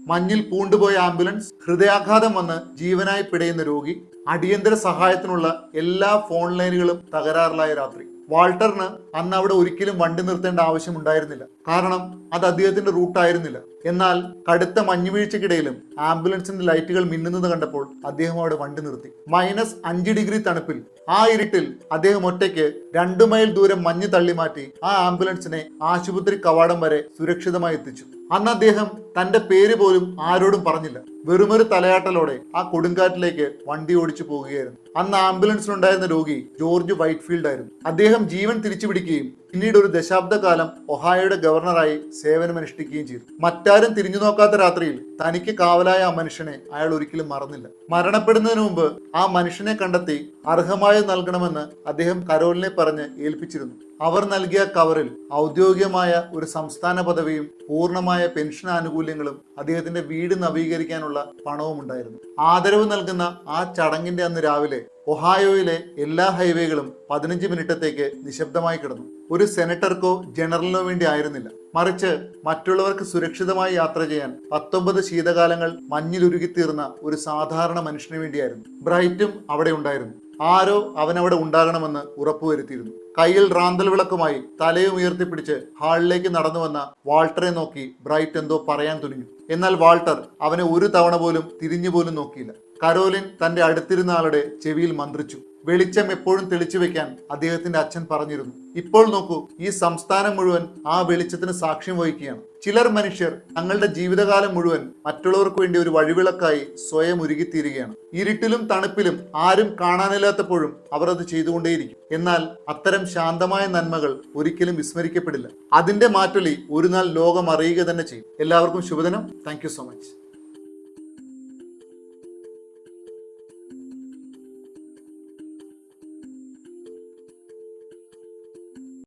മഞ്ഞിൽ പൂണ്ടുപോയ ആംബുലൻസ്, ഹൃദയാഘാതം വന്ന് ജീവനായി പിടയുന്ന രോഗി, അടിയന്തര സഹായത്തിനുള്ള എല്ലാ ഫോൺ ലൈനുകളും തകരാറിലായ രാത്രി. വാൾട്ടറിന് അന്ന് അവിടെ ഒരിക്കലും വണ്ടി നിർത്തേണ്ട ആവശ്യമുണ്ടായിരുന്നില്ല. കാരണം അത് അദ്ദേഹത്തിന്റെ റൂട്ടായിരുന്നില്ല. എന്നാൽ കടുത്ത മഞ്ഞുവീഴ്ചക്കിടയിലും ആംബുലൻസിന്റെ ലൈറ്റുകൾ മിന്നുന്നത് കണ്ടപ്പോൾ അദ്ദേഹം അവിടെ വണ്ടി നിർത്തി. -5 ഡിഗ്രി തണുപ്പിൽ ആ ഇരുട്ടിൽ അദ്ദേഹം ഒറ്റയ്ക്ക് 2 മൈൽ ദൂരം മഞ്ഞ് തള്ളി മാറ്റി ആ ആംബുലൻസിനെ ആശുപത്രി കവാടം വരെ സുരക്ഷിതമായി എത്തിച്ചു. അന്ന് അദ്ദേഹം തന്റെ പേര് പോലും ആരോടും പറഞ്ഞില്ല. വെറുമൊരു തലയാട്ടലോടെ ആ കൊടുങ്കാറ്റിലേക്ക് വണ്ടി ഓടിച്ചു പോകുകയായിരുന്നു. അന്ന് ആംബുലൻസിലുണ്ടായിരുന്ന രോഗി ജോർജ് വൈറ്റ്ഫീൽഡ് ആയിരുന്നു. അദ്ദേഹം ജീവൻ തിരിച്ചു പിടിക്കുകയും പിന്നീട് ഒരു ദശാബ്ദകാലം ഒഹായോയുടെ ഗവർണറായി സേവനമനുഷ്ഠിക്കുകയും ചെയ്തു. മറ്റാരും തിരിഞ്ഞു നോക്കാത്ത രാത്രിയിൽ തനിക്ക് കാവലായ ആ മനുഷ്യനെ അയാൾ ഒരിക്കലും മറന്നില്ല. മരണപ്പെടുന്നതിന് മുമ്പ് ആ മനുഷ്യനെ കണ്ടെത്തി അർഹമായി നൽകണമെന്ന് അദ്ദേഹം കരോലിനെ പറഞ്ഞ് ഏൽപ്പിച്ചിരുന്നു. അവർ നൽകിയ കവറിൽ ഔദ്യോഗികമായ ഒരു സംസ്ഥാന പദവിയും പൂർണ്ണമായ പെൻഷൻ ആനുകൂല്യങ്ങളും അദ്ദേഹത്തിന്റെ വീട് നവീകരിക്കാനുള്ള പണവും ഉണ്ടായിരുന്നു. ആദരവ് നൽകുന്ന ആ ചടങ്ങിന്റെ അന്ന് രാവിലെ ഒഹായോയിലെ എല്ലാ ഹൈവേകളും 15 മിനിറ്റത്തേക്ക് നിശബ്ദമായി കിടന്നു. ഒരു സെനറ്റർക്കോ ജനറലിനോ വേണ്ടി ആയിരുന്നില്ല, മറിച്ച് മറ്റുള്ളവർക്ക് സുരക്ഷിതമായി യാത്ര ചെയ്യാൻ 19 ശീതകാലങ്ങൾ മഞ്ഞിലുരുകിത്തീർന്ന ഒരു സാധാരണ മനുഷ്യന് വേണ്ടിയായിരുന്നു. ബ്രൈറ്റും അവിടെ ഉണ്ടായിരുന്നു. ആരോ അവനവിടെ ഉണ്ടാകണമെന്ന് ഉറപ്പുവരുത്തിയിരുന്നു. കയ്യിൽ റാന്തൽ വിളക്കുമായി തലയും ഉയർത്തിപ്പിടിച്ച് ഹാളിലേക്ക് നടന്നു വന്ന വാൾട്ടറെ നോക്കി ബ്രൈറ്റ് എന്തോ പറയാൻ തുനിഞ്ഞു. എന്നാൽ വാൾട്ടർ അവനെ ഒരു തവണ പോലും തിരിഞ്ഞു പോലും നോക്കിയില്ല. കരോലിൻ തന്റെ അടുത്തിരുന്ന ആളുടെ ചെവിയിൽ മന്ത്രിച്ചു. വെളിച്ചം എപ്പോഴും തെളിച്ചു വെക്കാൻ അദ്ദേഹത്തിന്റെ അച്ഛൻ പറഞ്ഞിരുന്നു. ഇപ്പോൾ നോക്കൂ, ഈ സംസ്ഥാനം മുഴുവൻ ആ വെളിച്ചത്തിന് സാക്ഷ്യം വഹിക്കുകയാണ്. ചിലർ മനുഷ്യർ തങ്ങളുടെ ജീവിതകാലം മുഴുവൻ മറ്റുള്ളവർക്ക് വേണ്ടി ഒരു വഴിവിളക്കായി സ്വയം ഉരുകിത്തീരുകയാണ്. ഇരുട്ടിലും തണുപ്പിലും ആരും കാണാനില്ലാത്തപ്പോഴും അവർ അത് ചെയ്തുകൊണ്ടേയിരിക്കും. എന്നാൽ അത്തരം ശാന്തമായ നന്മകൾ ഒരിക്കലും വിസ്മരിക്കപ്പെടില്ല. അതിന്റെ മാറ്റൊലി ഒരു നാൾ ലോകം അറിയുക തന്നെ ചെയ്യും. എല്ലാവർക്കും ശുഭദിനം. Thank you so much.